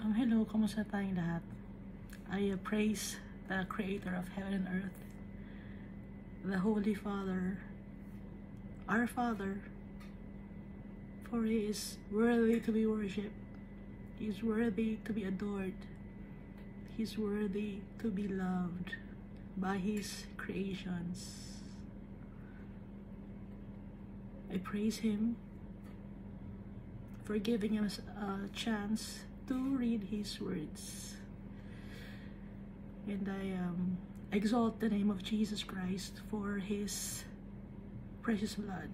Hello, kamusta tayong lahat? I praise the Creator of heaven and earth, the Holy Father, our Father, for He is worthy to be worshipped, He is worthy to be adored, He is worthy to be loved by His creations. I praise Him for giving us a chance to read His words. And I exalt the name of Jesus Christ for His precious blood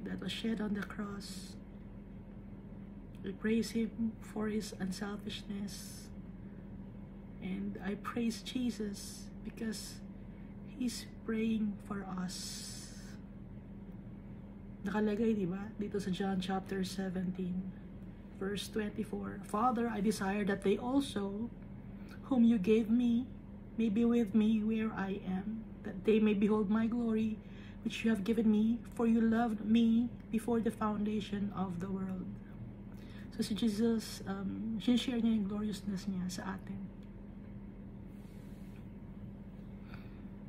that was shed on the cross. I praise Him for His unselfishness. And I praise Jesus because He's praying for us. Nakalagay, diba? Dito sa John chapter 17. Verse 24, Father, I desire that they also, whom you gave me, may be with me where I am, that they may behold my glory, which you have given me, for you loved me before the foundation of the world. So si Jesus, sinishare niya yung gloriousness niya sa atin.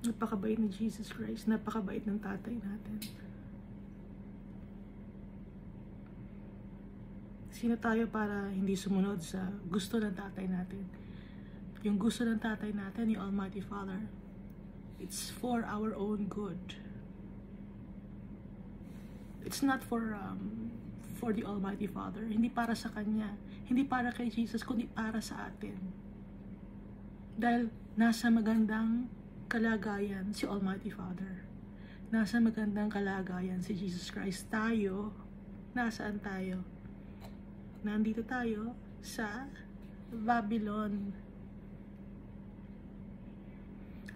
Napakabait ni Jesus Christ, napakabait ng tatay natin. Sino tayo para hindi sumunod sa gusto ng tatay natin? Yung gusto ng tatay natin, yung Almighty Father, it's for our own good. It's not for the Almighty Father. Hindi para sa Kanya. Hindi para kay Jesus, kundi para sa atin. Dahil nasa magandang kalagayan si Almighty Father. Nasa magandang kalagayan si Jesus Christ. Tayo, nasaan tayo? Nandito tayo sa Babylon.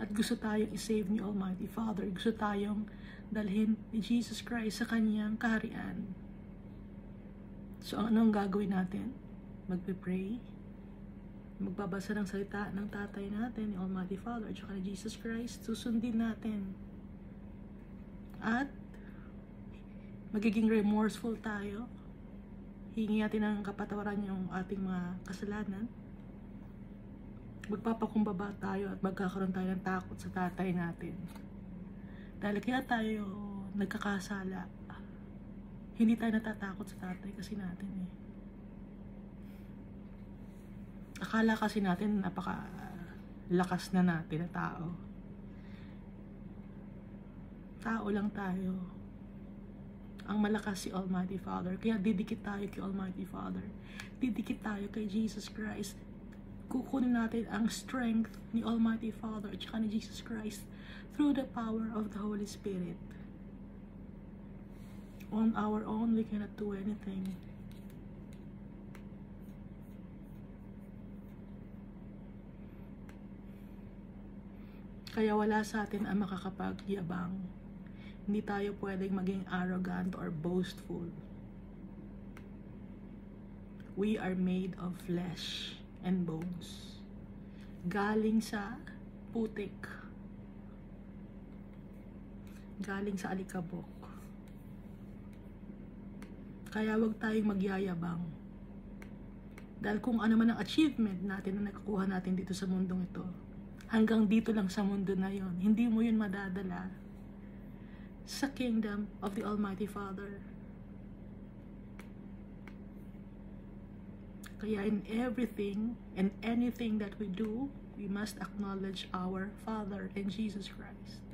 At gusto tayong isave ni Almighty Father. Gusto tayong dalhin ni Jesus Christ sa Kanyang kaharian. So, anong gagawin natin? Magpe-pray. Magbabasa ng salita ng tatay natin, ni Almighty Father, at saka ni Jesus Christ. Susundin natin. At magiging remorseful tayo. Hingi natin ng kapatawaran yung ating mga kasalanan. Magpapakumbaba tayo at magkakaroon tayo ng takot sa tatay natin. Dahil kaya tayo nagkakasala, hindi tayo natatakot sa tatay kasi natin eh. Akala kasi natin napakalakas na natin na tao. Tao lang tayo. Ang malakas si Almighty Father. Kaya didikit tayo kay Almighty Father. Didikit tayo kay Jesus Christ. Kukunin natin ang strength ni Almighty Father at saka ni Jesus Christ through the power of the Holy Spirit. On our own, we cannot do anything. Kaya wala sa atin ang makakapagyabang. Hindi tayo pwedeng maging arrogant or boastful. We are made of flesh and bones. Galing sa putik. Galing sa alikabok. Kaya wag tayong magyayabang. Dahil kung ano man ang achievement natin na nakukuha natin dito sa mundong ito, hanggang dito lang sa mundo na yon, hindi mo yun madadala sa kingdom of the Almighty Father. Kaya in everything and anything that we do, we must acknowledge our Father and Jesus Christ.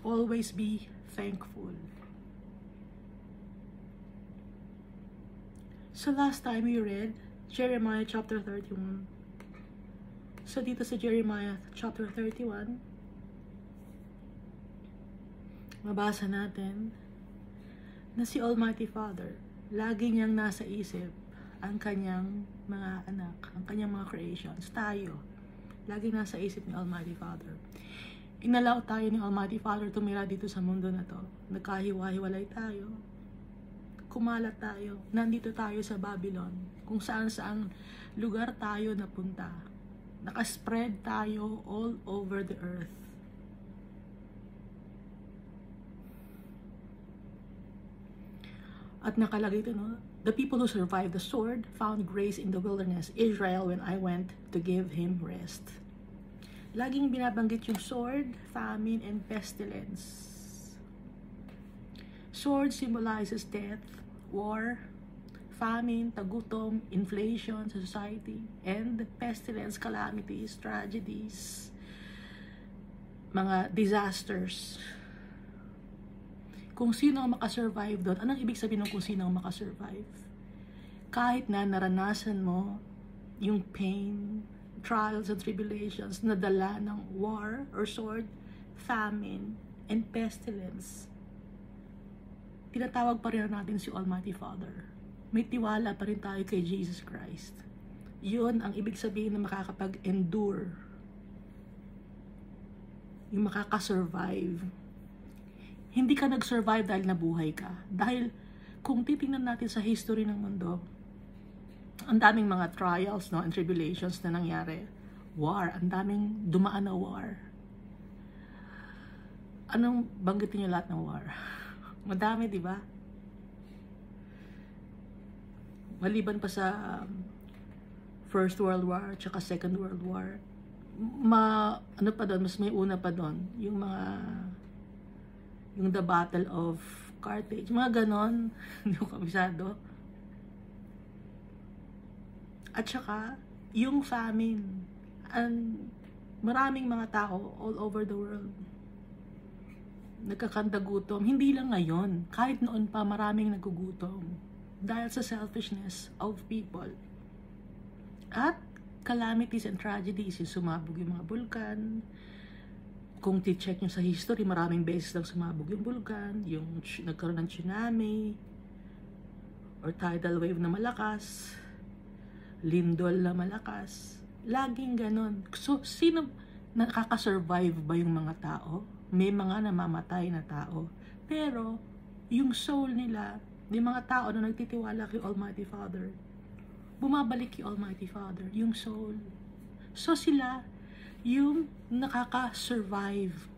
Always be thankful. So last time we read Jeremiah chapter 31. So dito sa Jeremiah chapter 31, mabasa natin na si Almighty Father, lagi niyang nasa isip ang kanyang mga anak, ang kanyang mga creations. Tayo, lagi nasa isip ni Almighty Father. Inalaw tayo ni Almighty Father tumira dito sa mundo na to. Nagkahiwa-hiwalay tayo. Kumalat tayo. Nandito tayo sa Babylon. Kung saan-saang lugar tayo napunta. Nakaspread tayo all over the earth. At nakalagay ito, no? The people who survived the sword found grace in the wilderness, Israel, when I went to give him rest. Laging binabanggit yung sword, famine, and pestilence. Sword symbolizes death, war, famine, tagutom, inflation sa society, and pestilence, calamities, tragedies, mga disasters. Kung sino ang makasurvive doon, anong ibig sabihin ng kung sino ang makasurvive? Kahit na naranasan mo yung pain, trials and tribulations na dala ng war or sword, famine, and pestilence, tinatawag pa rin natin si Almighty Father. May tiwala pa rin tayo kay Jesus Christ. Yun ang ibig sabihin na makakapag-endure. Yung makakasurvive. Hindi ka nag-survive dahil nabuhay ka. Dahil kung titingnan natin sa history ng mundo, ang daming mga trials, no, and tribulations na nangyari. War, ang daming dumaan na war. Anong banggitin niyo lahat ng war? Madami, di ba? Maliban pa sa First World War, tsaka Second World War, ano pa doon, mas may una pa doon, yung the Battle of Carthage, mga ganon, hindi ko kabisado. At saka, yung famine, maraming mga tao all over the world, nagkakandagutom, hindi lang ngayon, kahit noon pa maraming nagugutom, dahil sa selfishness of people. At calamities and tragedies, yung sumabog yung mga bulkan. Kung ti-check nyo sa history, maraming beses lang sumabog yung bulkan, yung nagkaroon ng tsunami, or tidal wave na malakas, lindol na malakas, laging ganon. So, sino nakakasurvive ba yung mga tao? May mga namamatay na tao. Pero, yung soul nila, yung mga tao na nagtitiwala kay Almighty Father, bumabalik kay Almighty Father, yung soul. So, sila, yung nakaka-survive.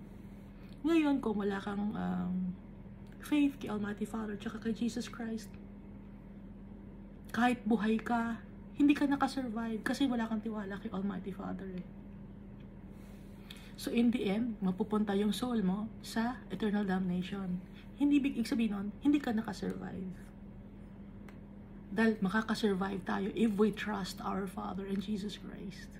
Ngayon, kung wala kang faith kay Almighty Father tsaka kay Jesus Christ, kahit buhay ka, hindi ka nakasurvive kasi wala kang tiwala kay Almighty Father. So in the end, mapupunta yung soul mo sa eternal damnation. Hindi big sabihin nun, hindi ka nakasurvive. Dahil makakasurvive tayo if we trust our Father and Jesus Christ.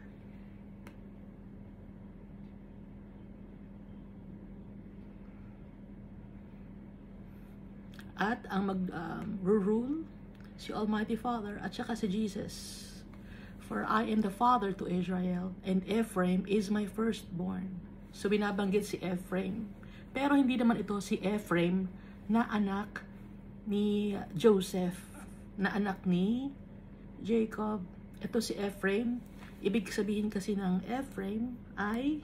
At ang mag-rule si Almighty Father at saka si Jesus. For I am the father to Israel, and Ephraim is my firstborn. So binabanggit si Ephraim. Pero hindi naman ito si Ephraim na anak ni Joseph, na anak ni Jacob. Ito si Ephraim. Ibig sabihin kasi ng Ephraim ay,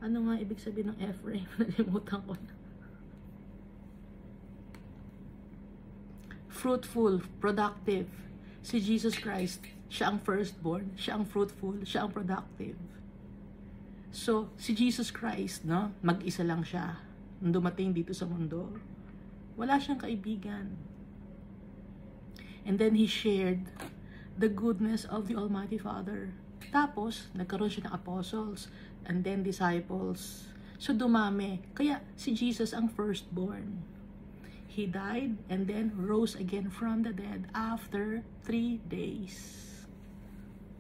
ano nga ibig sabihin ng Ephraim? Nalimutan ko na. Fruitful, productive. Si Jesus Christ, siya ang firstborn, siya ang fruitful, siya ang productive. So, si Jesus Christ, no, mag-isa lang siya. Nung dumating dito sa mundo, wala siyang kaibigan. And then he shared the goodness of the Almighty Father. Tapos, nagkaroon siya ng apostles and then disciples. So, dumami. Kaya, si Jesus ang firstborn. He died and then rose again from the dead after 3 days.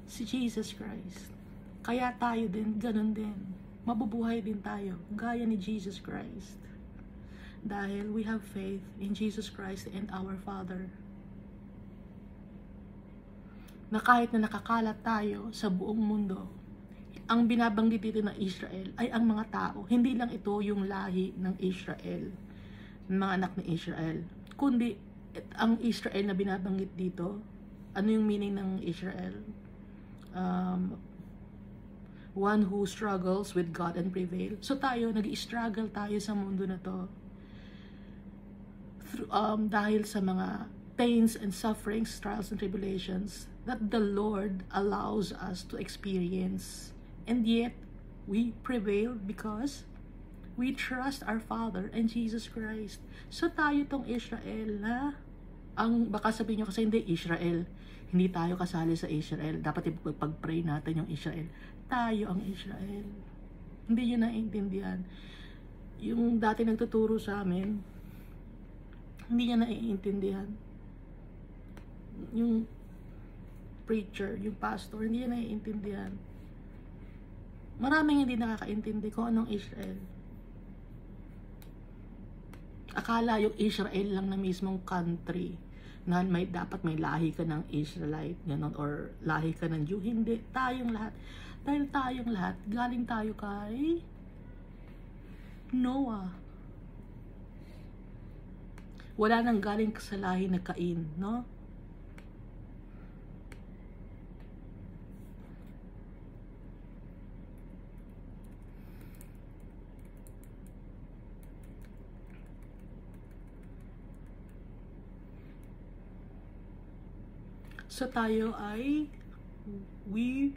Si Jesus Christ. Kaya tayo din, ganun din. Mabubuhay din tayo, gaya ni Jesus Christ. Dahil we have faith in Jesus Christ and our Father. Na kahit na nakakalat tayo sa buong mundo, ang binabanggit dito ng Israel ay ang mga tao. Hindi lang ito yung lahi ng Israel, mga anak ni Israel, kundi ang Israel na binabanggit dito. Ano yung meaning ng Israel? One who struggles with God and prevail. So tayo, nag-struggle tayo sa mundo na to dahil sa mga pains and sufferings, trials and tribulations that the Lord allows us to experience. And yet, we prevail because we trust our Father and Jesus Christ. So tayo tong Israel na Baka sabihin nyo kasi hindi, Israel. Hindi tayo kasali sa Israel. Dapat ipag-pray natin yung Israel. Tayo ang Israel. Hindi nyo naiintindihan. Yung dati nagtuturo sa amin, hindi niya naiintindihan. Yung preacher, yung pastor, hindi niya naiintindihan. Maraming hindi nakakaintindi kung anong Israel. Akala yung Israel lang na mismong country na dapat may lahi ka ng Israelite, gano'n, or lahi ka ng Jew. Hindi, tayong lahat. Dahil tayong lahat, galing tayo kay Noah. Wala nang galing sa lahi na Cain, no? So tayo ay we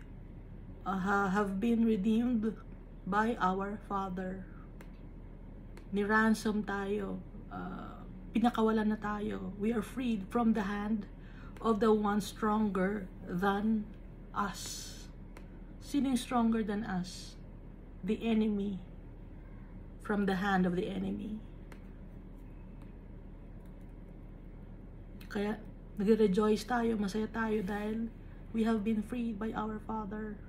have been redeemed by our Father. Ni-ransom tayo. Pinakawalan na tayo. We are freed from the hand of the one stronger than us. Sino yung stronger than us? The enemy. From the hand of the enemy. Kaya nagre-rejoice tayo, masaya tayo dahil we have been freed by our Father.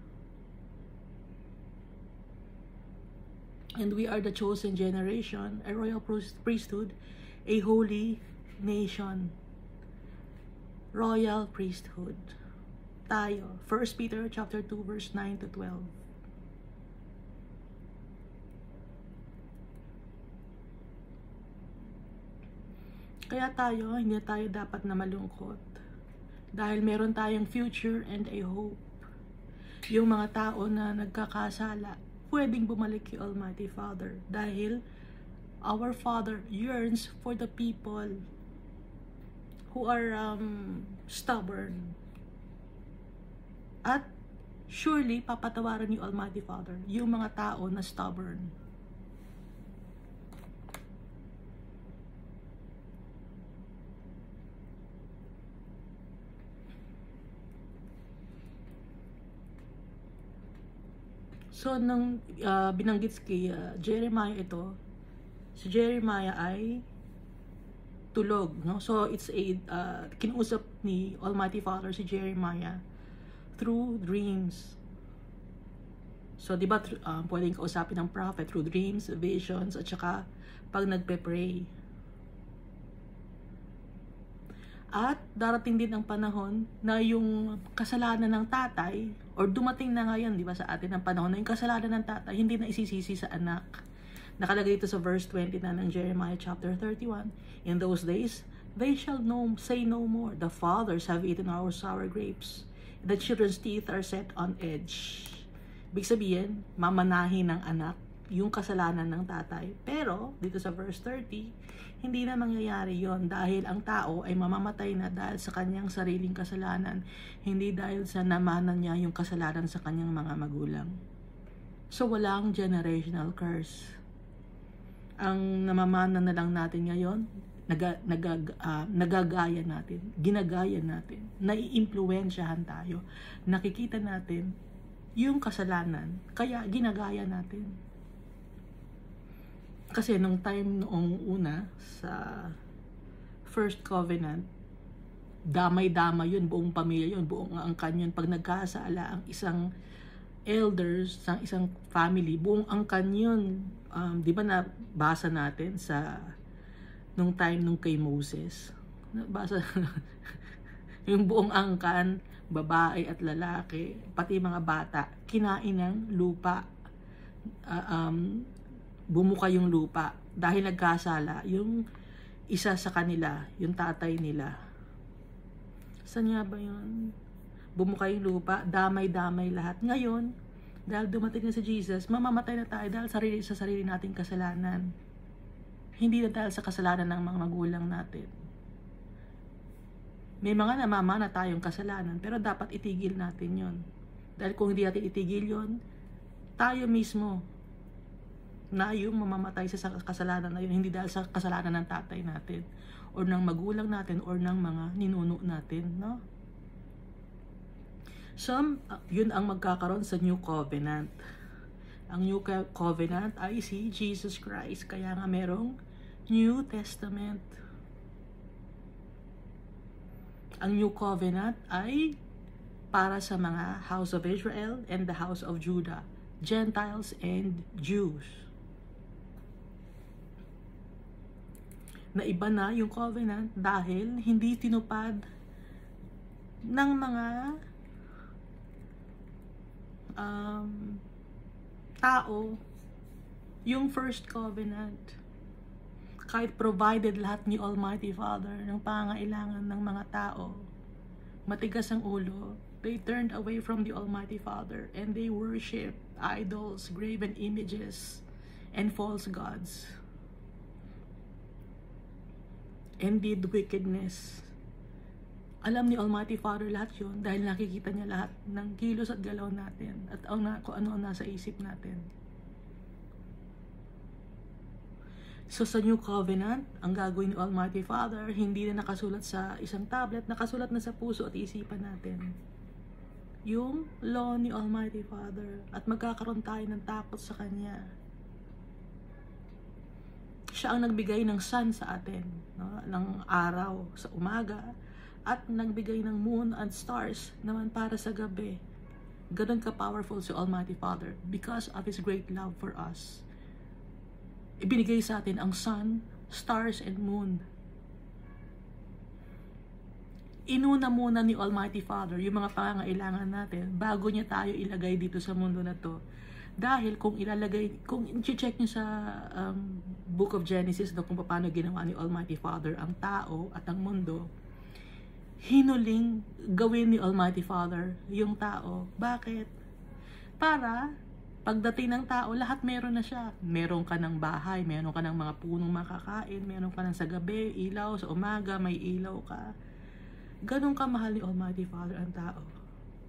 And we are the chosen generation, a royal priesthood, a holy nation. Royal priesthood. Tayo. 1 Peter chapter 2 verse 9 to 12. Kaya tayo, hindi tayo dapat na malungkot. Dahil meron tayong future and a hope. Yung mga tao na nagkakasala, pwedeng bumalik kay Almighty Father. Dahil our Father yearns for the people who are stubborn. At surely, papatawaran ni Almighty Father yung mga tao na stubborn. So, nang binanggit kay Jeremiah ito, si Jeremiah ay tulog, no? So, it's a, kinausap ni Almighty Father si Jeremiah through dreams. So, di ba, pwedeng kausapin ng prophet through dreams, visions, at saka pag nagpe-pray. At darating din ang panahon na yung kasalanan ng tatay, or dumating na ngayon, di ba, sa atin ang panahon na yung kasalanan ng tatay, hindi na isisisi sa anak. Nakalagay dito sa verse 20 na ng Jeremiah chapter 31. In those days, they shall say no more, the fathers have eaten our sour grapes, the children's teeth are set on edge. Ibig sabihin, mamanahin ng anak yung kasalanan ng tatay. Pero, dito sa verse 30, hindi na mangyayari yon dahil ang tao ay mamamatay na dahil sa kanyang sariling kasalanan, hindi dahil sa namanan niya yung kasalanan sa kanyang mga magulang. So, walang generational curse. Ang namamana na lang natin ngayon, nagagaya natin, ginagaya natin, naiimpluwensyahan tayo, nakikita natin yung kasalanan, kaya ginagaya natin. Kasi nung time noong una, sa First Covenant, damay-damay yun, buong pamilya yun, buong angkan yun. Pag nagkasala ang isang elders, isang family, buong angkan yun. Di ba nabasa natin sa nung time nung kay Moses? Nabasa yung buong angkan, babae at lalaki, pati mga bata, kinain ng lupa. Bumuka yung lupa dahil nagkasala yung isa sa kanila, yung tatay nila. Saan nga ba yun? Bumuka yung lupa, damay-damay lahat. Ngayon, dahil dumating na si Jesus, mamamatay na tayo dahil sa sarili nating kasalanan. Hindi na dahil sa kasalanan ng mga magulang natin. May mga namamana tayong kasalanan, pero dapat itigil natin yon. Dahil kung hindi natin itigil yon, tayo mismo na yung mamamatay sa kasalanan na yun, hindi dahil sa kasalanan ng tatay natin or ng magulang natin or ng mga ninuno natin, no? So, yun ang magkakaroon sa New Covenant. Ang New Covenant ay si Jesus Christ. Kaya nga merong New Testament. Ang New Covenant ay para sa mga House of Israel and the House of Judah, Gentiles and Jews. Na iba na yung covenant dahil hindi tinupad ng mga tao yung first covenant. Kahit provided lahat ni Almighty Father ng pangangailangan ng mga tao, matigas ang ulo, they turned away from the Almighty Father and they worship idols, graven images, and false gods, and did wickedness. Alam ni Almighty Father lahat yun dahil nakikita niya lahat ng kilos at galaw natin at kung ano ang nasa isip natin. So sa New Covenant, ang gagawin ni Almighty Father, hindi na nakasulat sa isang tablet, nakasulat na sa puso at isipan natin. Yung law ni Almighty Father, at magkakaroon tayo ng takot sa Kanya. Siya ang nagbigay ng sun sa atin, no? Ng araw sa umaga, at nagbigay ng moon and stars naman para sa gabi. Ganun ka-powerful si Almighty Father because of His great love for us. Ibinigay sa atin ang sun, stars, and moon. Inuna muna ni Almighty Father yung mga pangangailangan natin bago niya tayo ilagay dito sa mundo na to. Dahil kung i-check niyo sa Book of Genesis na kung paano ginawa ni Almighty Father ang tao at ang mundo, hinuling gawin ni Almighty Father yung tao. Bakit? Para pagdating ng tao, lahat meron na siya. Meron ka ng bahay, meron ka ng mga punong makakain, meron ka ng sa gabi, ilaw, sa umaga may ilaw ka. Ganun kamahal ni Almighty Father ang tao.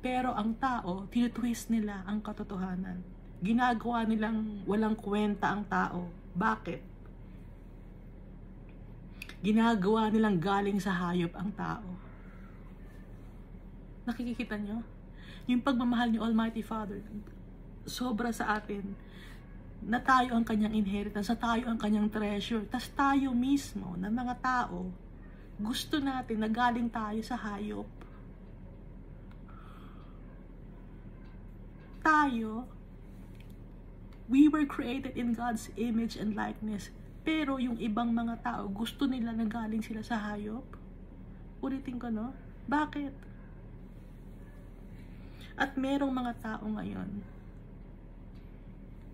Pero ang tao, tinitwist nila ang katotohanan. Ginagawa nilang walang kwenta ang tao. Bakit? Ginagawa nilang galing sa hayop ang tao. Nakikita nyo? Yung pagmamahal ni Almighty Father, sobra sa atin, na tayo ang kanyang inheritance, na tayo ang kanyang treasure. Tas tayo mismo, na mga tao, gusto natin na galing tayo sa hayop. Tayo, we were created in God's image and likeness. Pero yung ibang mga tao, gusto nila na galing sila sa hayop. Ulitin ko, no? Bakit? At merong mga tao ngayon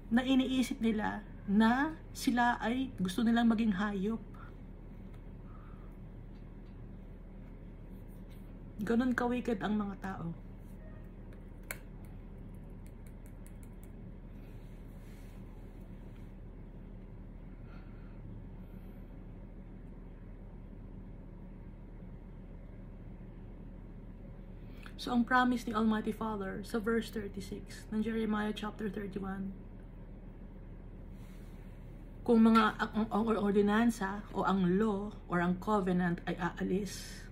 na iniisip nila na sila ay gusto nilang maging hayop. Ganon ka-wicked ang mga tao. So, ang promise ni Almighty Father sa verse 36 ng Jeremiah chapter 31, kung mga ang ordinansa o ang law or ang covenant ay aalis,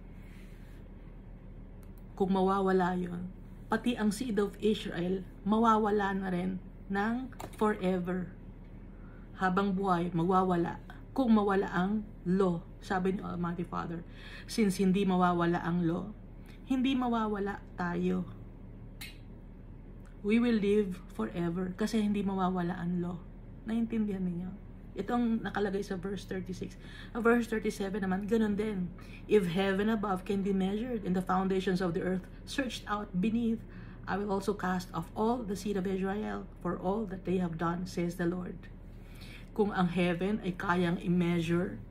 kung mawawala yon, pati ang seed of Israel mawawala na rin ng forever. Habang buhay, magwawala. Kung mawala ang law, sabi ni Almighty Father, since hindi mawawala ang law, hindi mawawala tayo. We will live forever kasi hindi mawawala ang law. Naintindihan niyo? Ito ang nakalagay sa verse 36. Verse 37 naman, ganun din. If heaven above can be measured and the foundations of the earth searched out beneath, I will also cast off all the seed of Israel for all that they have done, says the Lord. Kung ang heaven ay kayang i-measure,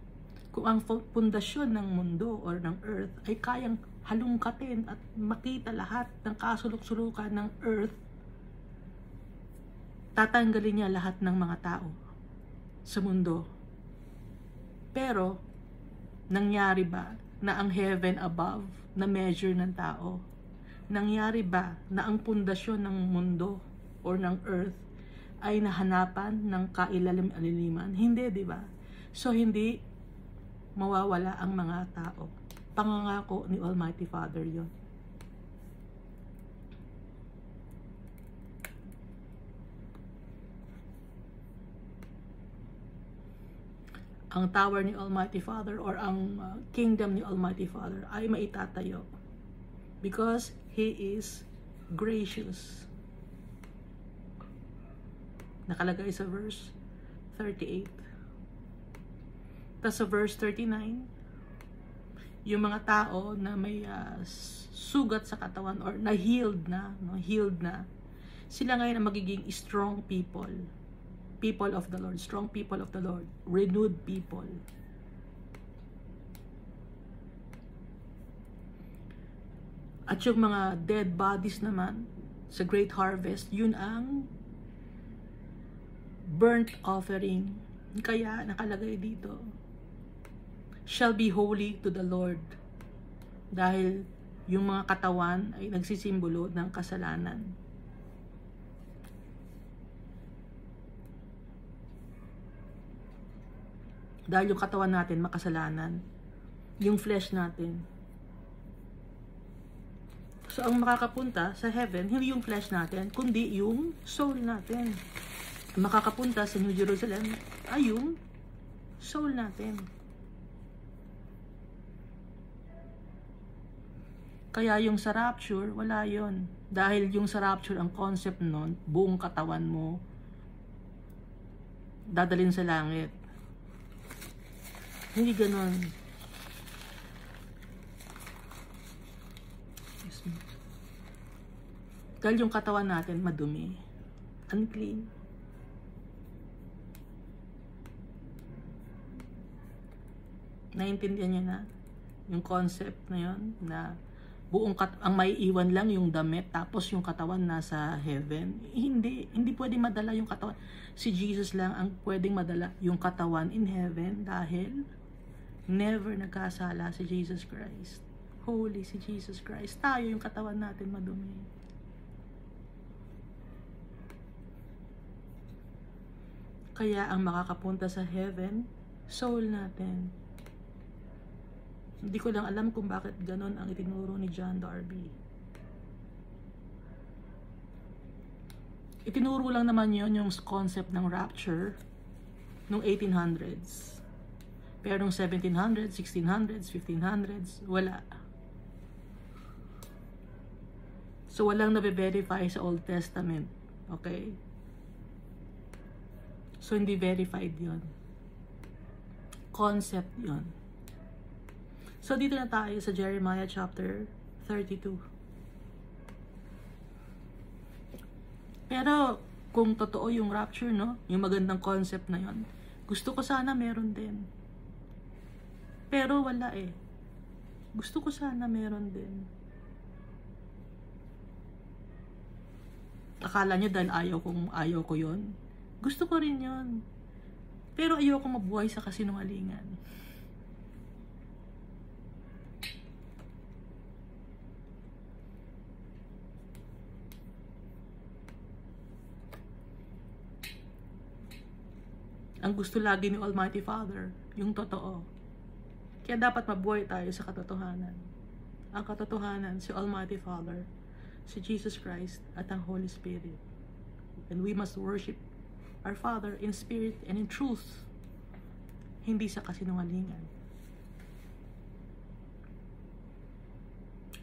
kung ang pundasyon ng mundo or ng earth ay kayang halungkatin at makita lahat ng kasulok-sulukan ng earth, tatanggalin niya lahat ng mga tao sa mundo. Pero, nangyari ba na ang heaven above na measure ng tao? Nangyari ba na ang pundasyon ng mundo or ng earth ay nahanapan ng kailalim-aliliman? Hindi, di ba? So, hindi mawawala ang mga tao. Pangangako ni Almighty Father yon. Ang tower ni Almighty Father or ang kingdom ni Almighty Father ay maitatayo because He is gracious. Nakalagay sa verse 38. Tapos sa verse 39, yung mga tao na may sugat sa katawan or na-healed na, sila ngayon ang magiging strong people. People of the Lord, strong people of the Lord, renewed people. At yung mga dead bodies naman, sa great harvest, yun ang burnt offering. Kaya nakalagay dito, shall be holy to the Lord. Dahil yung mga katawan ay nagsisimbolo ng kasalanan. Dahil yung katawan natin makasalanan, yung flesh natin. So ang makakapunta sa heaven, hindi yung flesh natin, kundi yung soul natin. Makakapunta sa New Jerusalem ay yung soul natin. Kaya yung sa rapture, wala yon. Dahil yung sa rapture, ang concept nun, buong katawan mo dadalhin sa langit. Hindi ganon. Dahil yung katawan natin madumi, unclean. Naintindihan niyo na yung concept na yun, na ang may iwan lang yung damit tapos yung katawan nasa heaven. Hindi pwedeng madala yung katawan. Si Jesus lang ang pwedeng madala yung katawan in heaven dahil never nagkasala si Jesus Christ. Holy si Jesus Christ. Tayo yung katawan natin madumi. Kaya ang makakapunta sa heaven, soul natin. Hindi ko lang alam kung bakit ganon ang itinuro ni John Darby. Itinuro lang naman yon yung concept ng rapture noong 1800s. Pero noong 1700s, 1600s, 1500s, wala. So walang nabe-verify sa Old Testament. Okay? So hindi verified yon. Concept yon. So, dito na tayo sa Jeremiah chapter 32. Pero, kung totoo yung rapture, no? Yung magandang concept na yon, gusto ko sana meron din. Pero, wala eh. Gusto ko sana meron din. Akala nyo dahil ayaw ko yon? Gusto ko rin yon. Pero, ayaw ko mabuhay sa kasinungalingan. Ang gusto lagi ni Almighty Father, yung totoo. Kaya dapat mabuhay tayo sa katotohanan. Ang katotohanan, si Almighty Father, si Jesus Christ, at ang Holy Spirit. And we must worship our Father in spirit and in truth. Hindi sa kasinungalingan.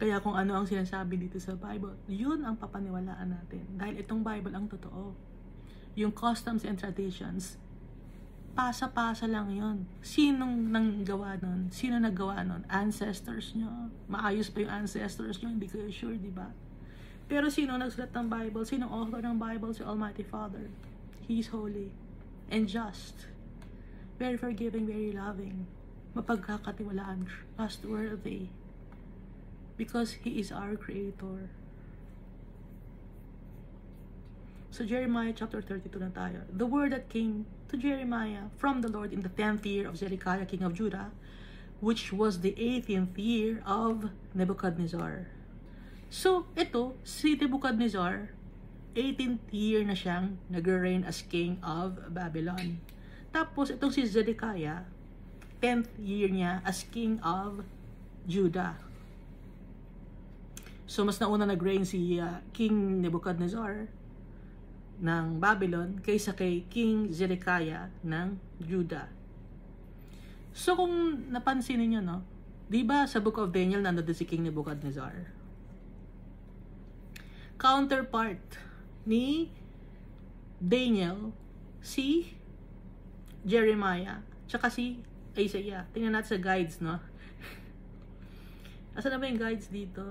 Kaya kung ano ang sinasabi dito sa Bible, yun ang papaniwalaan natin. Dahil itong Bible ang totoo. Yung customs and traditions, pasa-pasa lang yon. Sinong nanggawa nun? Sino naggawa nun? Ancestors nyo? Maayos pa yung ancestors nyo? Hindi kayo sure, di ba? Pero sino nagsulat ng Bible? Sino author ng Bible? Si Almighty Father. He is holy and just. Very forgiving, very loving. Mapagkakatiwalaan, trustworthy. Because He is our Creator. So Jeremiah chapter 32 na tayo. The word that came to Jeremiah from the Lord in the 10th year of Zedekiah, king of Judah, which was the 18th year of Nebuchadnezzar. So, ito, si Nebuchadnezzar, 18th year na siyang nag-reign as king of Babylon. Tapos, itong si Zedekiah, 10th year niya as king of Judah. So mas nauna nag-reign si King Nebuchadnezzar ng Babylon kaysa kay King Zedekiah ng Judah. So kung napansin niyo, no, 'di ba sa Book of Daniel nandoon si King Nebuchadnezzar? Counterpart ni Daniel si Jeremiah, tsaka si Isaiah. Tingnan natin sa guides, no? Asan na ba yung guides dito?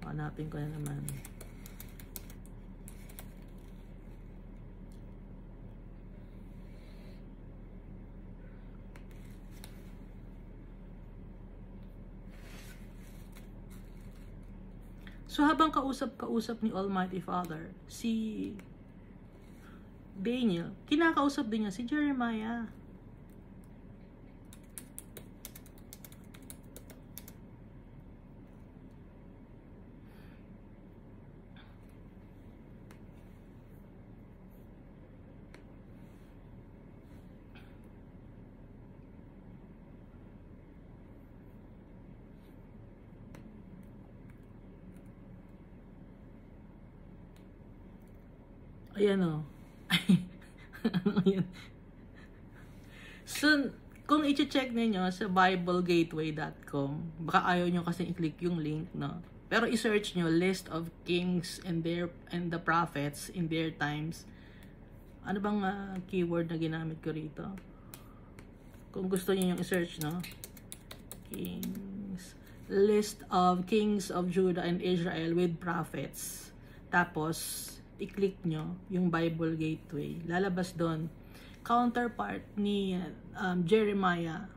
Hanapin ko na naman. So habang kausap ni Almighty Father si Daniel, kinakausap din niya si Jeremiah. Ayan o. Ayan. So, kung i-check ninyo sa biblegateway.com, baka ayaw nyo kasi i-click yung link, no? Pero i-search nyo list of kings and the prophets in their times. Ano bang keyword na ginamit ko rito? Kung gusto niyo yung i-search, no? Kings. List of kings of Judah and Israel with prophets. Tapos, i-click nyo yung Bible Gateway. Lalabas doon. Counterpart ni Jeremiah.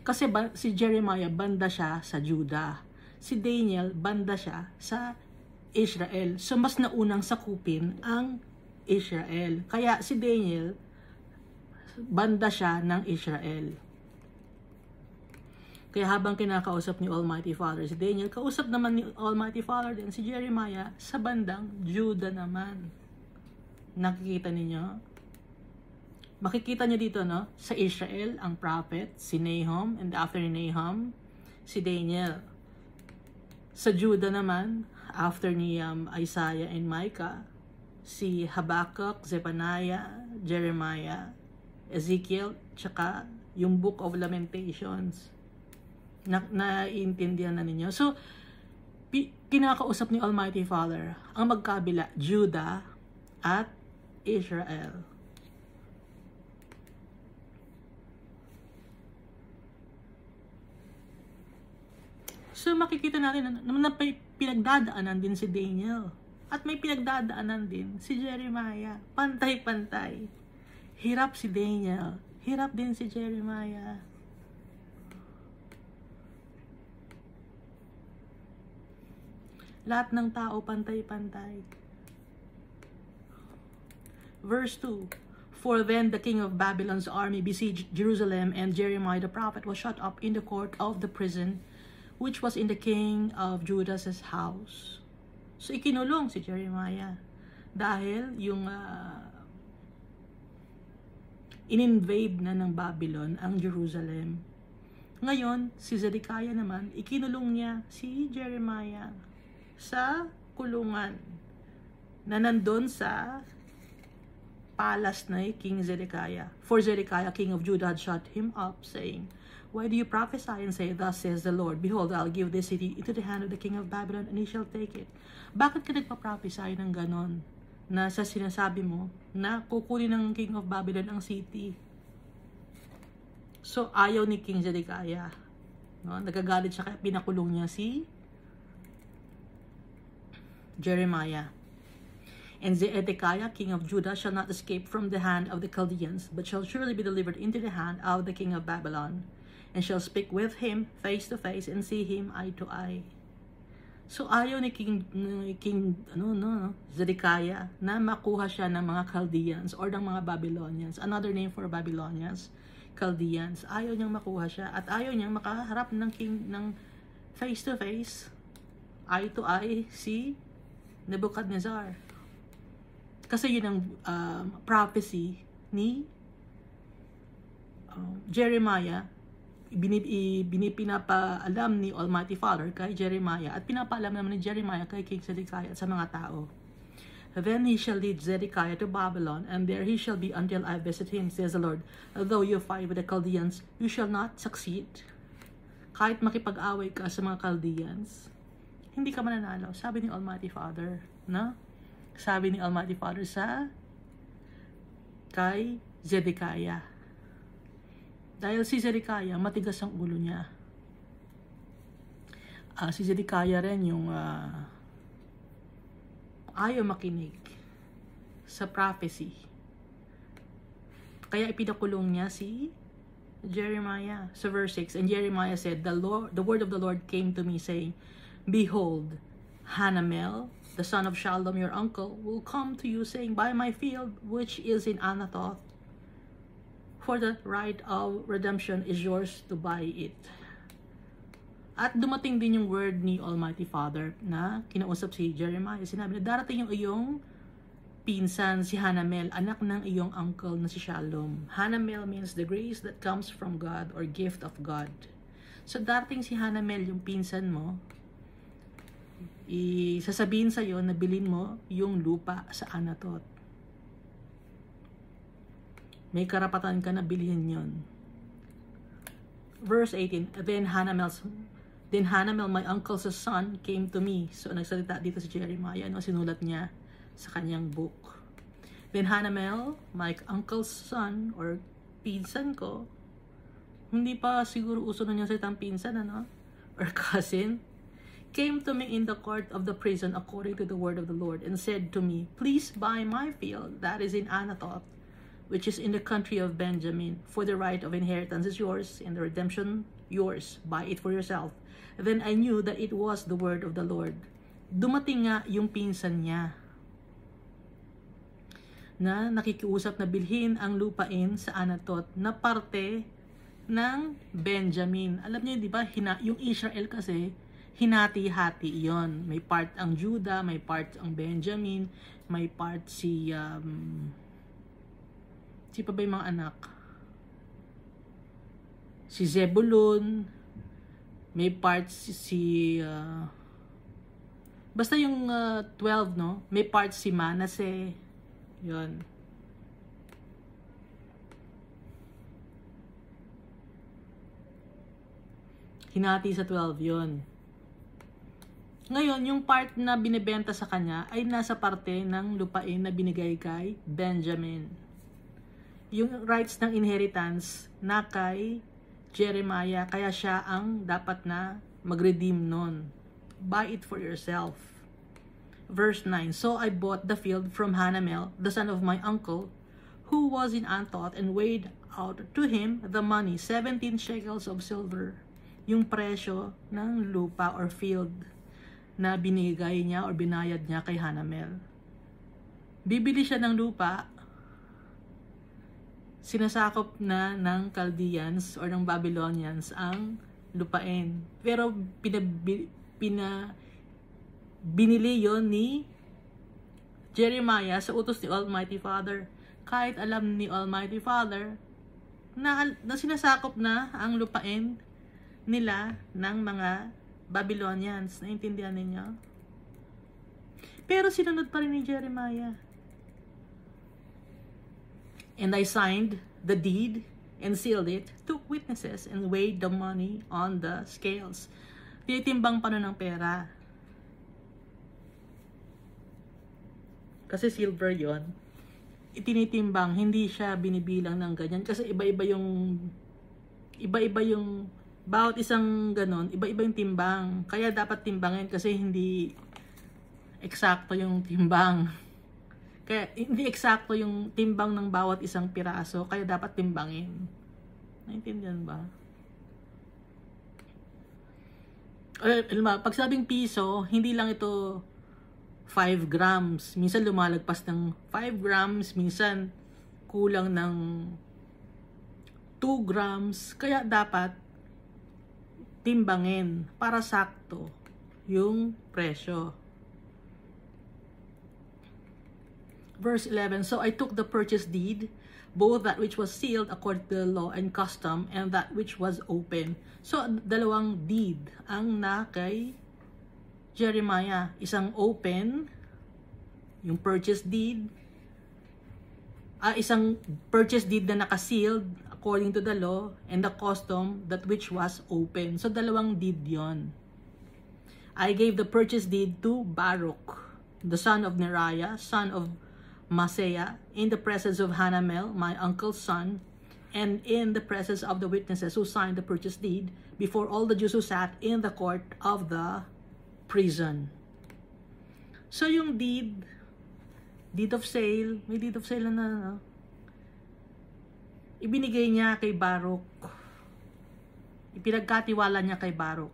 Kasi si Jeremiah, banda siya sa Judah. Si Daniel, banda siya sa Israel. So, mas naunang sakupin ang Israel. Kaya si Daniel, banda siya ng Israel. Kaya habang kinakausap ni Almighty Father si Daniel, kausap naman ni Almighty Father din si Jeremiah sa bandang Judah naman. Nakikita ninyo? Makikita niyo dito, no? Sa Israel, ang prophet, si Nahum, and after ni Nahum, si Daniel. Sa Judah naman, after ni Isaiah and Micah, si Habakkuk, Zephaniah, Jeremiah, Ezekiel, tsaka yung Book of Lamentations. Naiintindihan na ninyo. So, kinakausap ni Almighty Father ang magkabila, Judah at Israel. So, makikita natin na may pinagdadaanan din si Daniel. At may pinagdadaanan din si Jeremiah. Pantay-pantay. Hirap si Daniel. Hirap din si Jeremiah. Lahat ng tao pantay-pantay. Verse 2. For then the king of Babylon's army besieged Jerusalem, and Jeremiah the prophet was shut up in the court of the prison, which was in the king of Judah's house. So ikinulong si Jeremiah dahil yung in-invade na ng Babylon ang Jerusalem. Ngayon, si Zedekiah naman, ikinulong niya si Jeremiah sa kulungan na nandun sa palace na King Zedekiah. For Zedekiah, king of Judah, had shut him up, saying, Why do you prophesy and say, Thus says the Lord, Behold, I'll give this city into the hand of the king of Babylon, and he shall take it. Bakit ka nagpa-prophesy ng ganon? Na sa sinasabi mo, na kukunin ng king of Babylon ang city. So, ayaw ni King Zedekiah. No? Nagagalit siya, kaya pinakulong niya si Jeremiah. And Zedekiah, king of Judah, shall not escape from the hand of the Chaldeans, but shall surely be delivered into the hand of the king of Babylon, and shall speak with him face to face, and see him eye to eye. So ayaw ni King Zedekiah na makuha siya ng mga Chaldeans or ng mga Babylonians. Another name for Babylonians, Chaldeans. Ayaw niyang makuha siya at ayaw niyang makaharap ng king ng face to face, eye to eye si Nebuchadnezzar. Kasi yun ang prophecy ni Jeremiah, pinapaalam ni Almighty Father kay Jeremiah at pinapaalam naman ni Jeremiah kay King Zedekiah at sa mga tao. Then he shall lead Zedekiah to Babylon, and there he shall be until I visit him, says the Lord. Although you fight with the Chaldeans, you shall not succeed. Kahit makipag-away ka sa mga Chaldeans, hindi ka mananalo. Sabi ni Almighty Father, no? Sabi ni Almighty Father kay Zedekiah. Dahil si Zedekiah, matigas ang ulo niya. Si Zedekiah rin yung ayaw makinig sa prophecy. Kaya ipinakulong niya si Jeremiah. So verse 6, and Jeremiah said, the word of the Lord came to me, saying, Behold, Hanamel, the son of Shallum, your uncle, will come to you, saying, Buy my field, which is in Anathoth, for the right of redemption is yours to buy it. At dumating din yung word ni Almighty Father na kinausap si Jeremiah. Sinabi na darating yung iyong pinsan si Hanamel, anak ng iyong uncle na si Shallum. Hanamel means the grace that comes from God or gift of God. So darating si Hanamel, yung pinsan mo, sasabihin sa'yo na bilhin mo yung lupa sa Anathoth. May karapatan ka na bilhin yun. Verse 18, Then Hanamel, my uncle's son, came to me. So, nagsalita dito si Jeremiah, sinulat niya sa kanyang book. Then Hanamel, my uncle's son, or pinsan ko, hindi pa siguro uso na niya salitang pinsan, or cousin, came to me in the court of the prison according to the word of the Lord, and said to me, Please buy my field that is in Anathoth, which is in the country of Benjamin, for the right of inheritance is yours, and the redemption yours. Buy it for yourself. Then I knew that it was the word of the Lord. Dumating nga yung pinsan niya na nakikiusap na bilhin ang lupain sa Anathoth na parte ng Benjamin. Alam niyo, di ba, yung Israel kasi, hinati-hati yon. May part ang Judah, may part ang Benjamin, may part si pa ba yung mga anak? Si Zebulun, may part basta yung 12, no? May part si Manasseh. Yun. Hinati sa 12 yun. Ngayon, yung part na binibenta sa kanya ay nasa parte ng lupain na binigay kay Benjamin. Yung rights ng inheritance na kay Jeremiah, kaya siya ang dapat na mag-redeem nun. Buy it for yourself. Verse 9, So I bought the field from Hanamel, the son of my uncle, who was in Anathoth, and weighed out to him the money, 17 shekels of silver, yung presyo ng lupa or field na binigay niya or binayad niya kay Hanamel. Bibili siya ng lupa, sinasakop na ng Chaldeans or ng Babylonians ang lupain. Pero binili yon ni Jeremiah sa utos ni Almighty Father. Kahit alam ni Almighty Father na sinasakop na ang lupain nila ng mga Babylonians. Naintindihan ninyo? Pero sinunod pa rin ni Jeremiah. And I signed the deed and sealed it, took witnesses, and weighed the money on the scales. Tinitimbang pa nun ng pera. Kasi silver yon, itinitimbang, hindi siya binibilang ng ganyan. Kasi iba-iba yung bawat isang ganon, iba-iba yung timbang. Kaya dapat timbangin kasi hindi eksakto yung timbang. Kaya hindi eksakto yung timbang ng bawat isang piraso, kaya dapat timbangin. Naintindihan ba? Pag sabing piso, hindi lang ito 5 grams. Minsan lumalagpas ng 5 grams, minsan kulang ng 2 grams. Kaya dapat timbangin para sakto yung presyo. Verse 11, So I took the purchase deed both that which was sealed according to the law and custom, and that which was open. So, dalawang deed ang na kay Jeremiah. Isang open, yung purchase deed, isang purchase deed na naka-sealed according to the law, and the custom, that which was open. So, dalawang deed yon. I gave the purchase deed to Baruch, the son of Neriah, son of Maaseiah, in the presence of Hanamel, my uncle's son, and in the presence of the witnesses who signed the purchase deed, before all the Jews who sat in the court of the prison. So, yung deed of sale, may deed of sale na, ibinigay niya kay Baruch. Ipinagkatiwala niya kay Baruch.